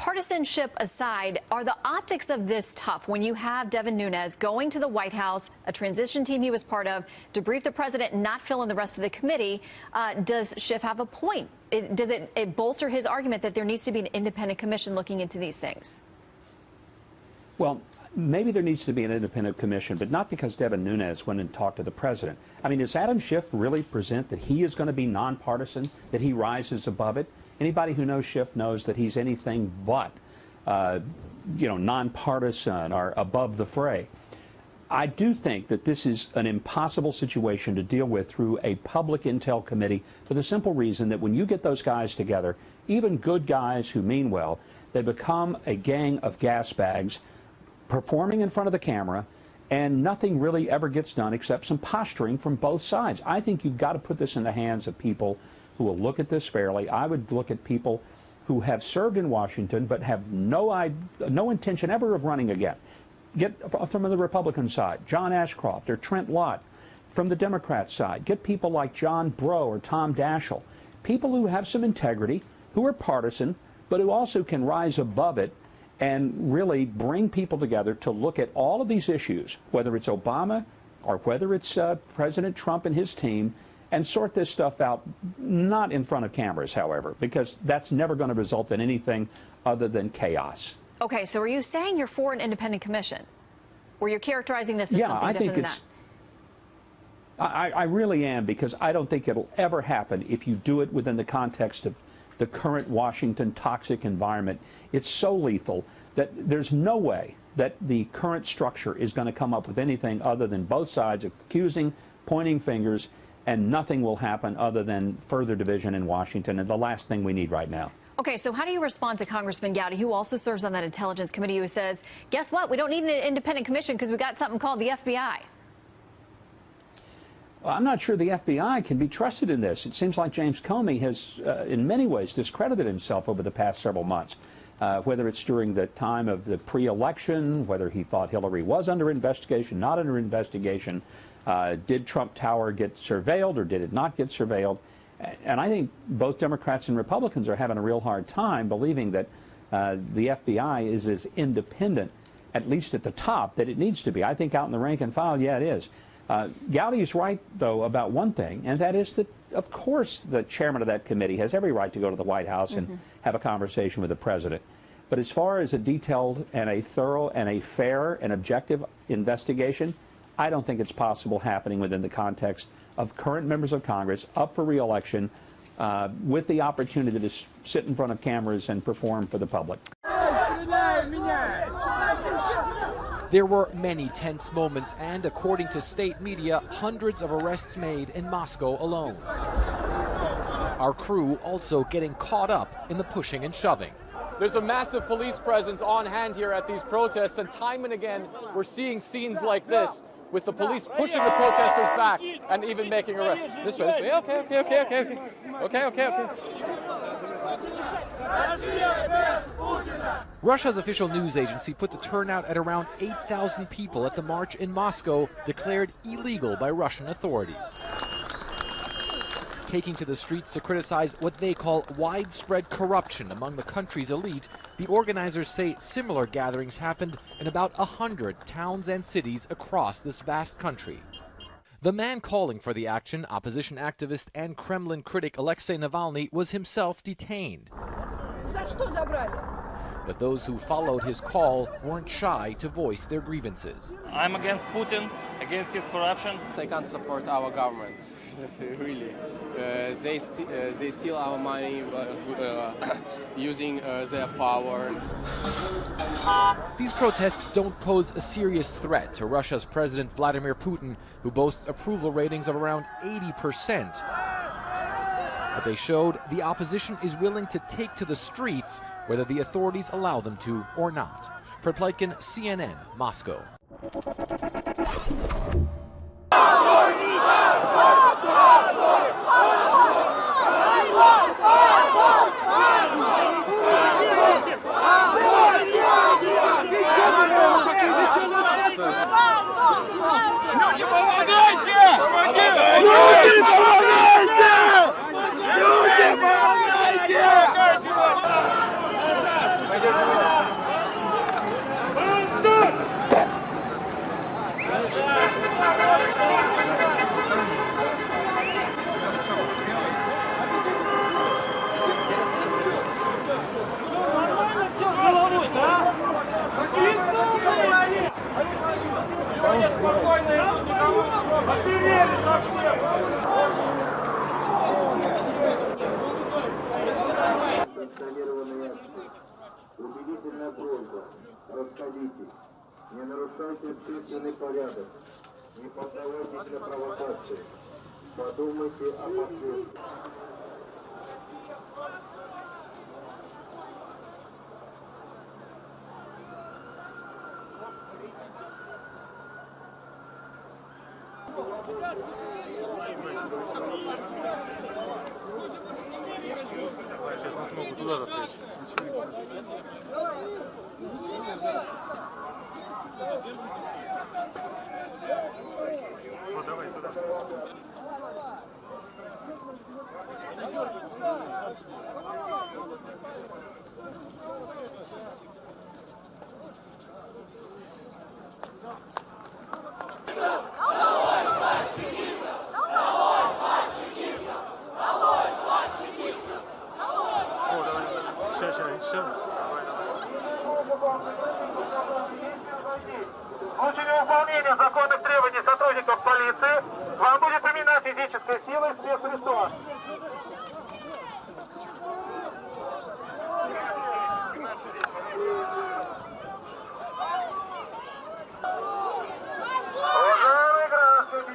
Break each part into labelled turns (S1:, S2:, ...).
S1: partisanship aside, are the optics of this tough when you have Devin Nunes going to the White House, a transition team he was part of, to brief the president and not fill in the rest of the committee? Does Schiff have a point? Does it bolster his argument that there needs to be an independent commission looking into these things?
S2: Well, maybe there needs to be an independent commission, but not because Devin Nunes went and talked to the president. I mean, does Adam Schiff really present that he is going to be nonpartisan, that he rises above it? Anybody who knows Schiff knows that he's anything but, nonpartisan or above the fray. I do think that this is an impossible situation to deal with through a public intel committee for the simple reason that when you get those guys together, even good guys who mean well, they become a gang of gas bags performing in front of the camera, and nothing really ever gets done except some posturing from both sides. I think you've got to put this in the hands of people who will look at this fairly. I would look at people who have served in Washington but have no intention ever of running again. Get from the Republican side, John Ashcroft or Trent Lott. From the Democrat side, get people like John Breaux or Tom Daschle, people who have some integrity, who are partisan, but who also can rise above it and really bring people together to look at all of these issues, whether it's Obama or whether it's President Trump and his team, and sort this stuff out, not in front of cameras, however, because that's never going to result in anything other than chaos.
S1: Okay, so are you saying you're for an independent commission? Or you're characterizing this as something different than that?
S2: I really am, because I don't think it'll ever happen if you do it within the context of the current Washington toxic environment. It's so lethal that there's no way that the current structure is going to come up with anything other than both sides accusing, pointing fingers, and nothing will happen other than further division in Washington, and the last thing we need right now.
S1: Okay, so how do you respond to Congressman Gowdy, who also serves on that Intelligence Committee, who says, guess what, we don't need an independent commission because we've got something called the FBI?
S2: Well, I'm not sure the FBI can be trusted in this. It seems like James Comey has, in many ways, discredited himself over the past several months, whether it's during the time of the pre-election, whether he thought Hillary was under investigation, not under investigation. Did Trump Tower get surveilled or did it not get surveilled? And I think both Democrats and Republicans are having a real hard time believing that the FBI is as independent, at least at the top, that it needs to be. I think out in the rank and file, yeah, it is. Gowdy is right, though, about one thing, and that is that, of course, the chairman of that committee has every right to go to the White House and have a conversation with the president. But as far as a detailed and a thorough and a fair and objective investigation, I don't think it's possible happening within the context of current members of Congress up for re-election with the opportunity to sit in front of cameras and perform for the public.
S3: There were many tense moments and, according to state media, hundreds of arrests made in Moscow alone. Our crew also getting caught up in the pushing and shoving.
S4: There's a massive police presence on hand here at these protests, and time and again we're seeing scenes like this, with the police pushing the protesters back and even making arrests. This way, this way. Okay.
S3: Russia's official news agency put the turnout at around 8,000 people at the march in Moscow, declared illegal by Russian authorities. Taking to the streets to criticize what they call widespread corruption among the country's elite, the organizers say similar gatherings happened in about 100 towns and cities across this vast country. The man calling for the action, opposition activist and Kremlin critic Alexei Navalny, was himself detained. But those who followed his call weren't shy to voice their grievances.
S5: I'm against Putin, against his corruption.
S6: They can't support our government, really. They steal our money using their power.
S3: These protests don't pose a serious threat to Russia's President Vladimir Putin, who boasts approval ratings of around 80%. But they showed the opposition is willing to take to the streets whether the authorities allow them to or not. Fred Pleitkin, CNN, Moscow.
S4: Помогите!
S7: Не нарушайте общественный порядок. Не поддавайтесь на провокации. Подумайте о последствиях.
S8: Сейчас могу туда запрячь. Вот давай туда.
S7: В случае невыполнения законных требований сотрудников полиции вам будет применена физическая сила и спецсредства. Уважаемые граждане,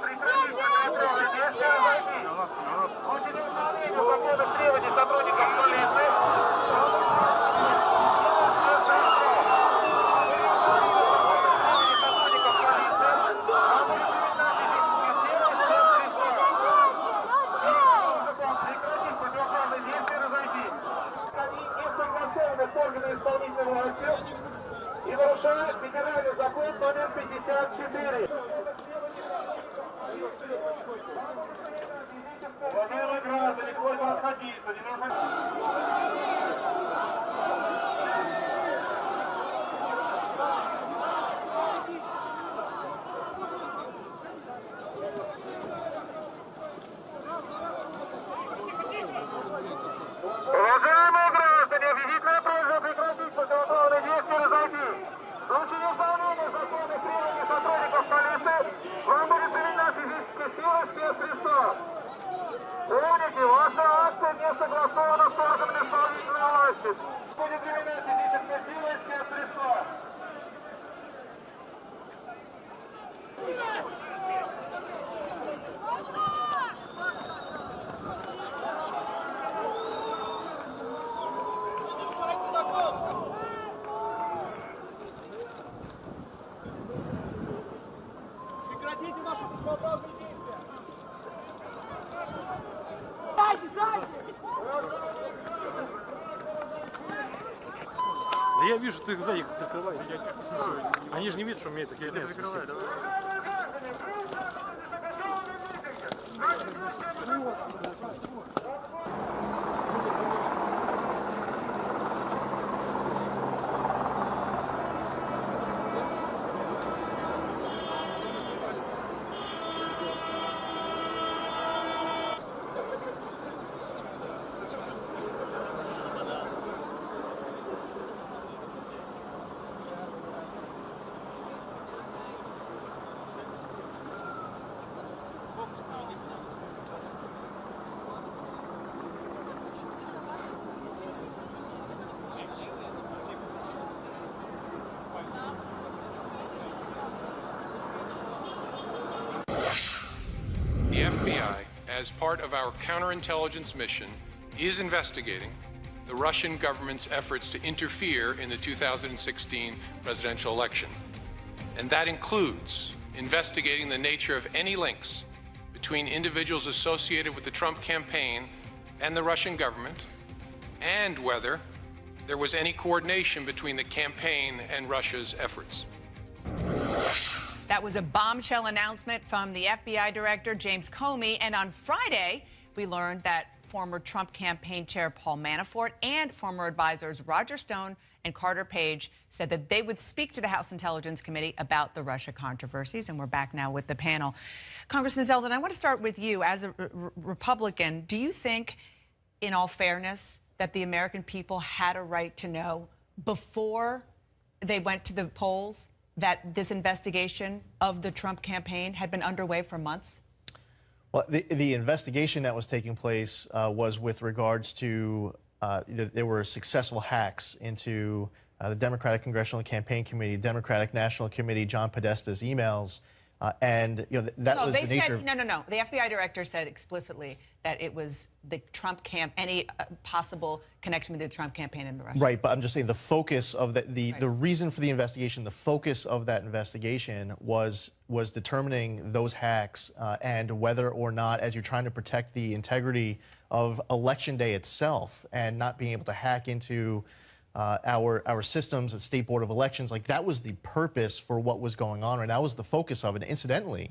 S7: прекратить противоправные действия и войти. В случае невыполнения законных требований сотрудников полиции с органами исполнительной власти и нарушает федеральный закон номер 54. Уважаемые граждане, просьба расходиться, не нужно... Уважаемые граждане, объявительная просьба прекратить противоправные действия и разойти. В случае невыполнения законных требований сотрудников полиции вам будет применена физическая сила и спецсредства. Помните, ваша акция не согласована с органами исполнительной власти. Будет применена физическая сила и спецсредства.
S9: Прекратите ваши противоправные действия!
S8: Да я вижу, ты их сзади накрываешь, я тебя снесу. Они же не видят, что мне так я лес висит.
S10: The FBI, as part of our counterintelligence mission, is investigating the Russian government's efforts to interfere in the 2016 presidential election. And that includes investigating the nature of any links between individuals associated with the Trump campaign and the Russian government, and whether there was any coordination between the campaign and Russia's efforts.
S11: That was a bombshell announcement from the FBI Director James Comey. And on Friday, we learned that former Trump campaign chair Paul Manafort and former advisors Roger Stone and Carter Page said that they would speak to the House Intelligence Committee about the Russia controversies. And we're back now with the panel. Congressman Zeldin, I want to start with you. As a Republican, do you think, in all fairness, that the American people had a right to know before they went to the polls that this investigation of the Trump campaign had been underway for months?
S12: Well, the investigation that was taking place was with regards to there were successful hacks into the Democratic Congressional Campaign Committee, Democratic National Committee, John Podesta's emails, and that was the nature.
S11: No. The FBI director said explicitly that it was the Trump camp, any possible connection with the Trump campaign in Russia.
S12: Right, but I'm just saying the focus of the reason for the investigation, the focus of that investigation was determining those hacks and whether or not, as you're trying to protect the integrity of Election Day itself and not being able to hack into our systems at State Board of Elections, like that was the purpose for what was going on, and that was the focus of it. Incidentally,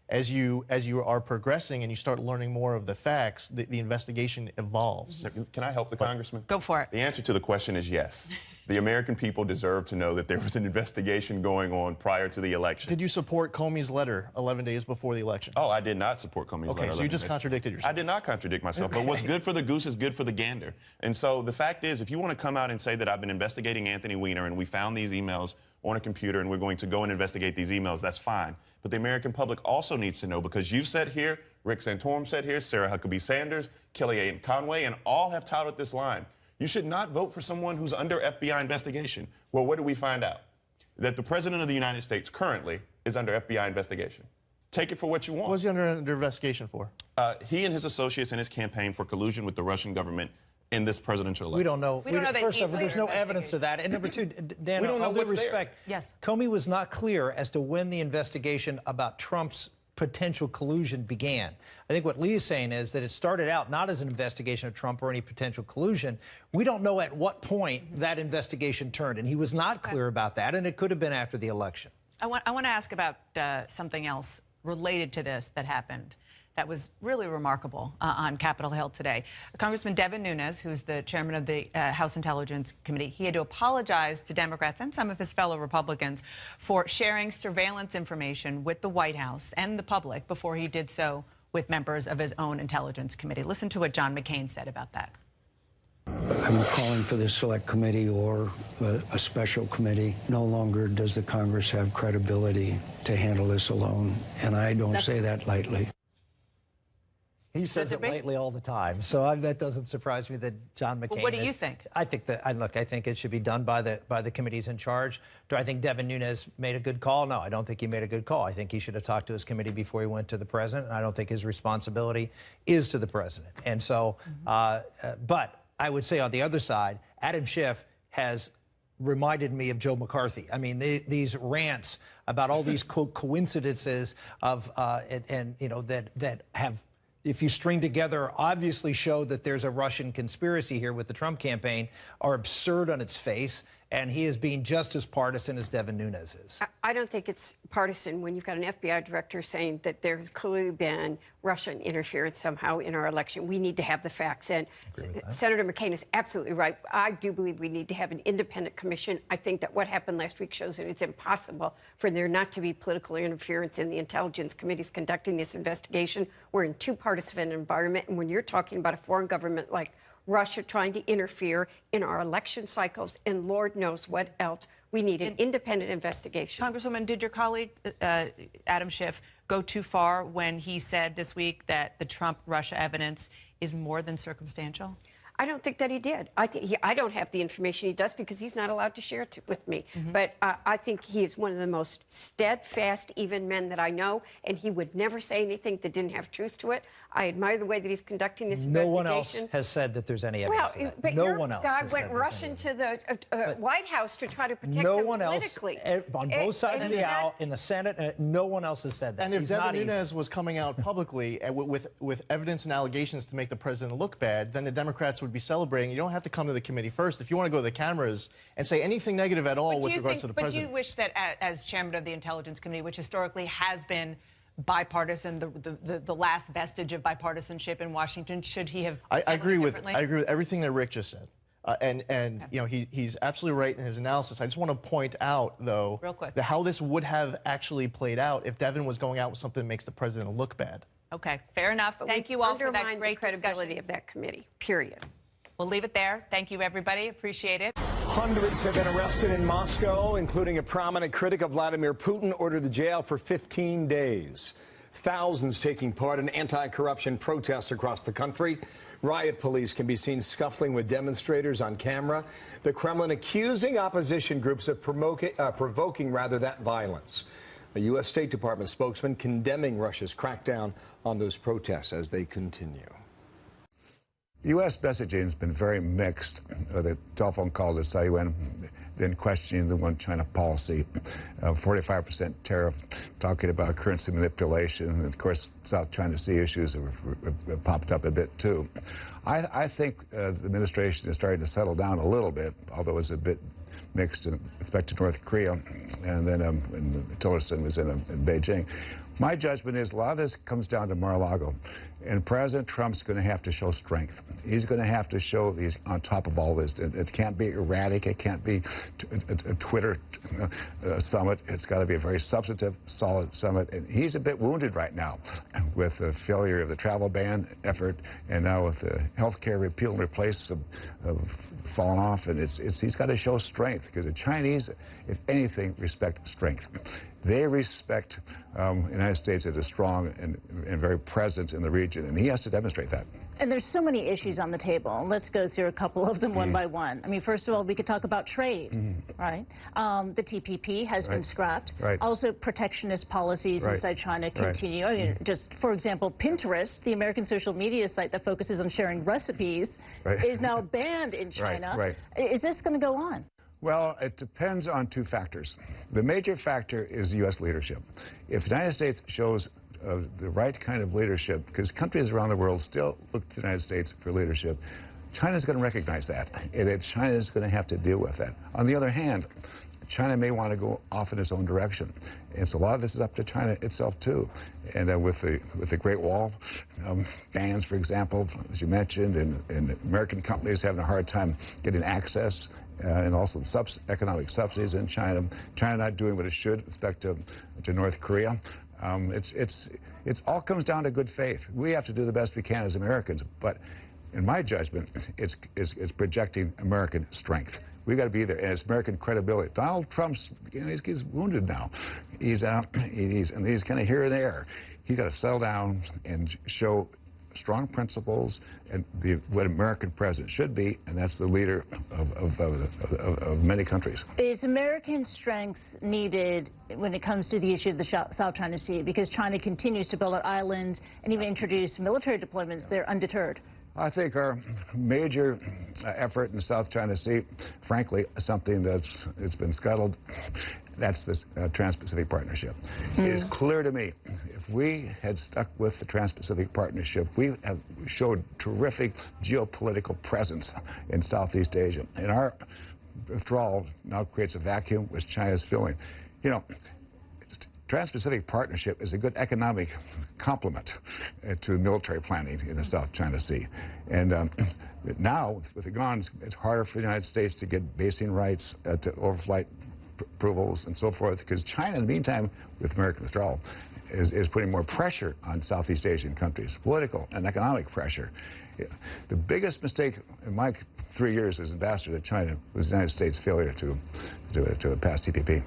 S12: as you are progressing and you start learning more of the facts, the investigation evolves.
S13: Can I help the congressman?
S11: Go for it.
S13: The answer to the question is yes. The American people deserve to know that there was an investigation going on prior to the election.
S12: Did you support Comey's letter 11 days before the election?
S13: Oh, I did not support Comey's letter.
S12: Okay, so you just contradicted yourself.
S13: I did not contradict myself, but what's good for the goose is good for the gander. And so the fact is, if you want to come out and say that I've been investigating Anthony Weiner and we found these emails on a computer and we're going to go and investigate these emails, that's fine. But the American public also needs to know, because you've said here, Rick Santorum said here, Sarah Huckabee Sanders, Kellyanne Conway, and all have touted this line. You should not vote for someone who's under FBI investigation. Well, what did we find out? That the President of the United States currently is under FBI investigation. Take it for what you want.
S12: What was he under investigation for?
S13: He and his associates in his campaign for collusion with the Russian government in this presidential election.
S14: We don't know.
S11: We don't know that
S14: first
S11: he's
S14: off, there's no evidence of that. And number two, Dan, with all due respect,
S11: yes,
S14: Comey was not clear as to when the investigation about Trump's potential collusion began. I think what Lee is saying is that it started out not as an investigation of Trump or any potential collusion. We don't know at what point that investigation turned, and he was not clear about that, and it could have been after the election.
S11: I want to ask about something else related to this that happened that was really remarkable on Capitol Hill today. Congressman Devin Nunes, who's the chairman of the House Intelligence Committee, he had to apologize to Democrats and some of his fellow Republicans for sharing surveillance information with the White House and the public before he did so with members of his own Intelligence Committee. Listen to what John McCain said about that.
S15: I'm calling for this select committee or a special committee. No longer does the Congress have credibility to handle this alone, and I don't say that lightly.
S14: He says it lightly all the time, so that doesn't surprise me that John McCain.
S11: Well, what do you think?
S14: I think that I think it should be done by the committees in charge. Do I think Devin Nunes made a good call? No, I don't think he made a good call. I think he should have talked to his committee before he went to the president. And I don't think his responsibility is to the president. And so, but I would say on the other side, Adam Schiff has reminded me of Joe McCarthy. I mean, these rants about all these coincidences of and you know that have, if you string together, obviously show that there's a Russian conspiracy here with the Trump campaign, are absurd on its face, and he is being just as partisan as Devin Nunes is.
S16: I don't think it's partisan when you've got an FBI director saying that there's clearly been Russian interference somehow in our election. We need to have the facts. And Senator McCain is absolutely right. I do believe we need to have an independent commission. I think that what happened last week shows that it's impossible for there not to be political interference in the intelligence committees conducting this investigation. We're in too partisan an environment, and when you're talking about a foreign government like Russia trying to interfere in our election cycles, and Lord knows what else, we need an independent investigation.
S11: Congresswoman, did your colleague, Adam Schiff, go too far when he said this week that the Trump-Russia evidence is more than circumstantial?
S16: I don't think that he did. I don't have the information he does because he's not allowed to share it with me. But I think he is one of the most steadfast, even men that I know, and he would never say anything that didn't have truth to it. I admire the way that he's conducting this investigation.
S14: No one else has said that there's any evidence of that.
S16: But
S14: no
S16: your
S14: one else
S16: guy went rushing to the White House to try to protect
S14: no
S16: them
S14: one
S16: politically.
S14: Else, on both sides of the aisle, in the Senate, no one else has said that.
S12: And if Devin Nunes was coming out publicly with evidence and allegations to make the president look bad, then the Democrats would be celebrating. You don't have to come to the committee first. If you want to go to the cameras and say anything negative at all with regards to the president.
S11: But do you wish that as chairman of the Intelligence Committee, which historically has been bipartisan, the last vestige of bipartisanship in Washington, should he have
S12: I agree with everything that Rick just said. And you know, he's absolutely right in his analysis. I just want to point out, though,
S11: real quick,
S12: how this would have actually played out if Devin was going out with something that makes the president look bad.
S11: Okay, fair enough. Thank you all for that great
S16: credibility of that committee, period.
S11: We'll leave it there. Thank you, everybody. Appreciate it.
S17: Hundreds have been arrested in Moscow, including a prominent critic of Vladimir Putin, ordered to jail for 15 days. Thousands taking part in anti-corruption protests across the country. Riot police can be seen scuffling with demonstrators on camera. The Kremlin accusing opposition groups of provoking that violence. A U.S. State Department spokesman condemning Russia's crackdown on those protests as they continue.
S18: U.S. messaging has been very mixed. The telephone call to Taiwan, then questioning the one-China policy, 45% tariff, talking about currency manipulation, and of course South China Sea issues have popped up a bit too. I think the administration is starting to settle down a little bit, although it's a bit mixed in respect to North Korea, and then Tillerson was in Beijing. My judgment is a lot of this comes down to Mar-a-Lago, and President Trump's going to have to show strength. He's going to have to show that he's on top of all this. It can't be erratic. It can't be a Twitter summit. It's got to be a very substantive, solid summit. And he's a bit wounded right now with the failure of the travel ban effort, and now with the health care repeal and replace of fallen off. And he's got to show strength, because the Chinese, if anything, respect strength. They respect the United States that is strong and very present in the region, and he has to demonstrate that.
S19: And there's so many issues on the table. Let's go through a couple of them one by one. I mean, first of all, we could talk about trade, right? The TPP has been scrapped. Also, protectionist policies inside China continue. I mean, just for example, Pinterest, the American social media site that focuses on sharing recipes, is now banned in China. Is this going to go on?
S18: Well, it depends on two factors. The major factor is U.S. leadership. If the United States shows the right kind of leadership, because countries around the world still look to the United States for leadership, China's going to recognize that, and China's going to have to deal with that. On the other hand, China may want to go off in its own direction, and so a lot of this is up to China itself too. And with the Great Wall bans, for example, as you mentioned, and American companies having a hard time getting access, and also economic subsidies in China. China not doing what it should with respect to North Korea. It all comes down to good faith. We have to do the best we can as Americans, but in my judgment, it's projecting American strength. We've got to be there, and it's American credibility. Donald Trump's, he's wounded now. He's kind of here and there. He's got to settle down and show strong principles and be what American president should be, and that's the leader of many countries.
S19: Is American strength needed when it comes to the issue of the South China Sea? Because China continues to build out islands and even introduce military deployments. They're undeterred.
S18: I think our major effort in the South China Sea, frankly, is something it's been scuttled. That's this Trans-Pacific Partnership. It is clear to me, if we had stuck with the Trans-Pacific Partnership, we have showed terrific geopolitical presence in Southeast Asia. And our withdrawal now creates a vacuum which China is filling. You know, Trans-Pacific Partnership is a good economic complement to military planning in the South China Sea. And now, with it gone, it's harder for the United States to get basing rights, to overflight approvals and so forth, because China, in the meantime, with American withdrawal, is putting more pressure on Southeast Asian countries, political and economic pressure. The biggest mistake in my 3 years as ambassador to China was the United States' failure to pass TPP.